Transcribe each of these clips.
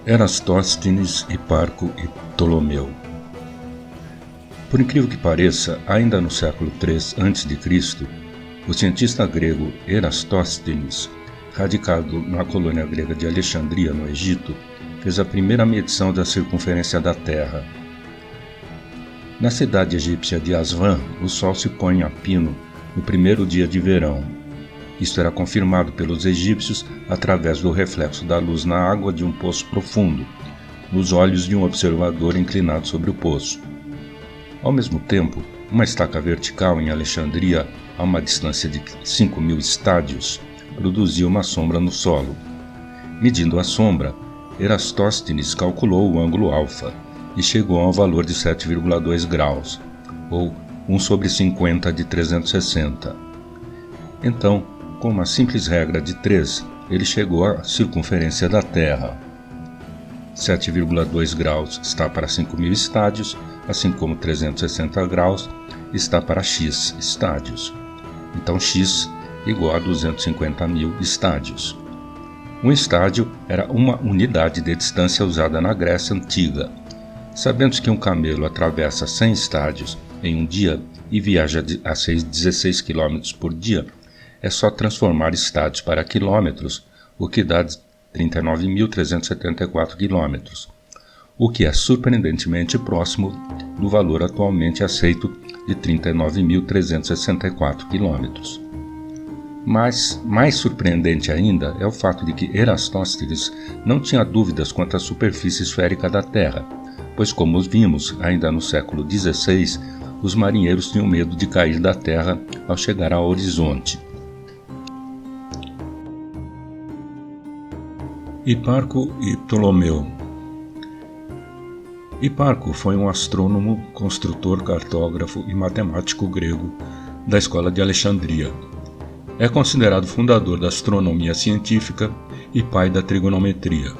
Erastóstenes, Hiparco e Ptolomeu. Por incrível que pareça, ainda no século III a.C., o cientista grego Erastóstenes, radicado na colônia grega de Alexandria, no Egito, fez a primeira medição da circunferência da Terra. Na cidade egípcia de Aswan, o sol se põe a pino no primeiro dia de verão. Isto era confirmado pelos egípcios através do reflexo da luz na água de um poço profundo, nos olhos de um observador inclinado sobre o poço. Ao mesmo tempo, uma estaca vertical em Alexandria, a uma distância de 5.000 estádios, produzia uma sombra no solo. Medindo a sombra, Erastóstenes calculou o ângulo alfa e chegou ao valor de 7,2 graus, ou 1 sobre 50 de 360. Então, com uma simples regra de 3, ele chegou à circunferência da Terra. 7,2 graus está para 5.000 estádios, assim como 360 graus está para x estádios. Então x igual a 250.000 estádios. Um estádio era uma unidade de distância usada na Grécia Antiga. Sabendo que um camelo atravessa 100 estádios em um dia e viaja a 16 km por dia, é só transformar estádios para quilômetros, o que dá 39.374 quilômetros, o que é surpreendentemente próximo do valor atualmente aceito de 39.364 quilômetros. Mas, mais surpreendente ainda, é o fato de que Erastóstenes não tinha dúvidas quanto à superfície esférica da Terra, pois, como vimos ainda no século XVI, os marinheiros tinham medo de cair da Terra ao chegar ao horizonte. Hiparco e Ptolomeu. Hiparco foi um astrônomo, construtor, cartógrafo e matemático grego da escola de Alexandria. É considerado fundador da astronomia científica e pai da trigonometria.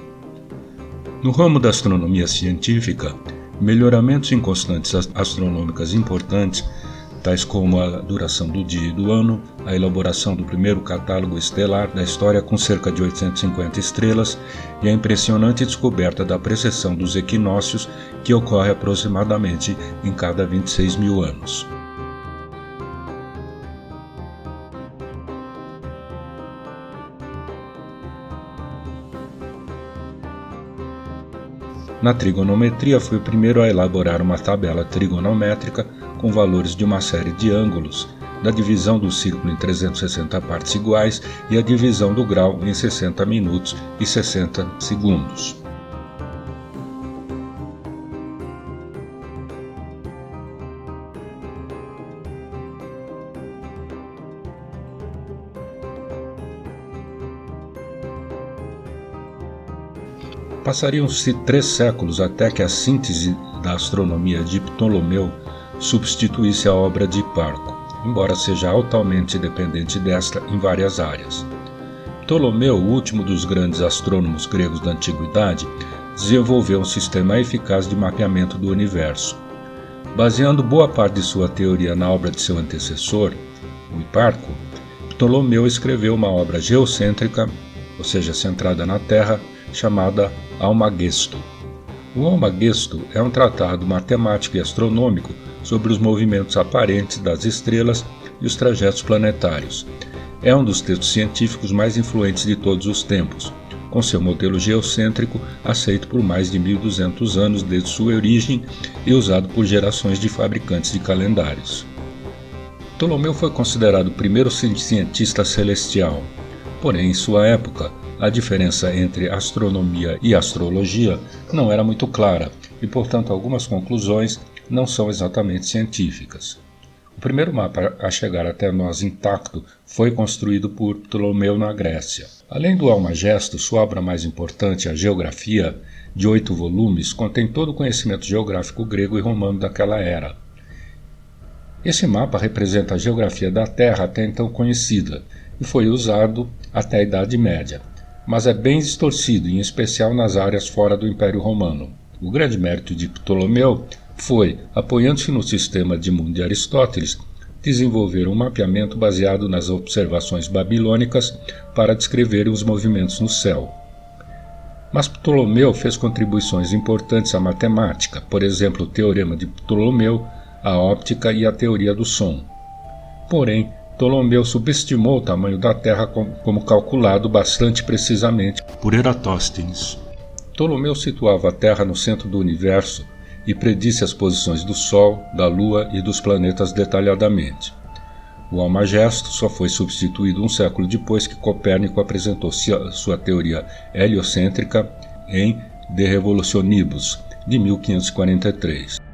No ramo da astronomia científica, melhoramentos em constantes astronômicas importantes, tais como a duração do dia e do ano, a elaboração do primeiro catálogo estelar da história com cerca de 850 estrelas e a impressionante descoberta da precessão dos equinócios, que ocorre aproximadamente em cada 26.000 anos. Na trigonometria, foi o primeiro a elaborar uma tabela trigonométrica com valores de uma série de ângulos, da divisão do círculo em 360 partes iguais e a divisão do grau em 60 minutos e 60 segundos. Passariam-se 3 séculos até que a síntese da astronomia de Ptolomeu substituísse a obra de Hiparco, embora seja altamente dependente desta em várias áreas. Ptolomeu, o último dos grandes astrônomos gregos da antiguidade, desenvolveu um sistema eficaz de mapeamento do universo. Baseando boa parte de sua teoria na obra de seu antecessor, o Hiparco, Ptolomeu escreveu uma obra geocêntrica, ou seja, centrada na Terra, chamada Almagesto. O Almagesto é um tratado matemático e astronômico sobre os movimentos aparentes das estrelas e os trajetos planetários. É um dos textos científicos mais influentes de todos os tempos, com seu modelo geocêntrico aceito por mais de 1.200 anos desde sua origem e usado por gerações de fabricantes de calendários. Ptolomeu foi considerado o primeiro cientista celestial, porém, em sua época, a diferença entre astronomia e astrologia não era muito clara e, portanto, algumas conclusões não são exatamente científicas. O primeiro mapa a chegar até nós intacto foi construído por Ptolomeu na Grécia. Além do Almagesto, sua obra mais importante, a Geografia, de 8 volumes, contém todo o conhecimento geográfico grego e romano daquela era. Esse mapa representa a geografia da Terra até então conhecida e foi usado até a Idade Média, mas é bem distorcido, em especial nas áreas fora do Império Romano. O grande mérito de Ptolomeu foi, apoiando-se no sistema de mundo de Aristóteles, desenvolver um mapeamento baseado nas observações babilônicas para descrever os movimentos no céu. Mas Ptolomeu fez contribuições importantes à matemática, por exemplo, o Teorema de Ptolomeu, a óptica e a teoria do som. Porém, Ptolomeu subestimou o tamanho da Terra como calculado bastante precisamente por Eratóstenes. Ptolomeu situava a Terra no centro do universo e predisse as posições do Sol, da Lua e dos planetas detalhadamente. O Almagesto só foi substituído um século depois que Copérnico apresentou sua teoria heliocêntrica em De Revolutionibus, de 1543.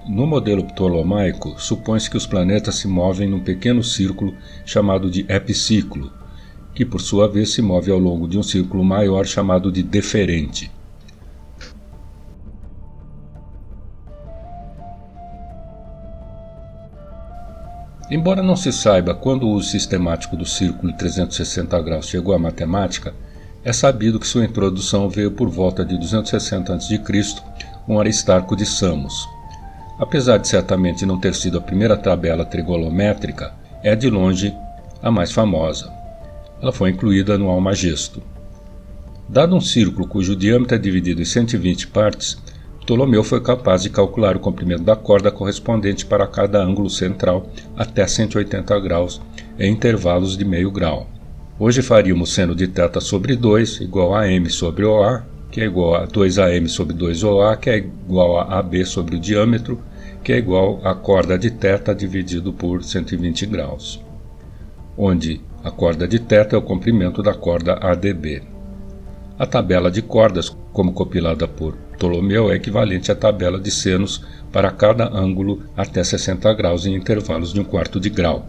No modelo ptolomaico, supõe-se que os planetas se movem num pequeno círculo chamado de epiciclo, que por sua vez se move ao longo de um círculo maior chamado de deferente. Embora não se saiba quando o uso sistemático do círculo de 360 graus chegou à matemática, é sabido que sua introdução veio por volta de 260 a.C. com Aristarco de Samos. Apesar de certamente não ter sido a primeira tabela trigonométrica, é de longe a mais famosa. Ela foi incluída no Almagesto. Dado um círculo cujo diâmetro é dividido em 120 partes, Ptolomeu foi capaz de calcular o comprimento da corda correspondente para cada ângulo central até 180 graus em intervalos de meio grau. Hoje faríamos seno de θ sobre 2 igual a m sobre OA, que é igual a 2am sobre 2OA, que é igual a AB sobre o diâmetro, que é igual a corda de θ dividido por 120 graus, onde a corda de θ é o comprimento da corda ADB. A tabela de cordas, como compilada por Ptolomeu, é equivalente à tabela de senos para cada ângulo até 60 graus em intervalos de 1/4 de grau.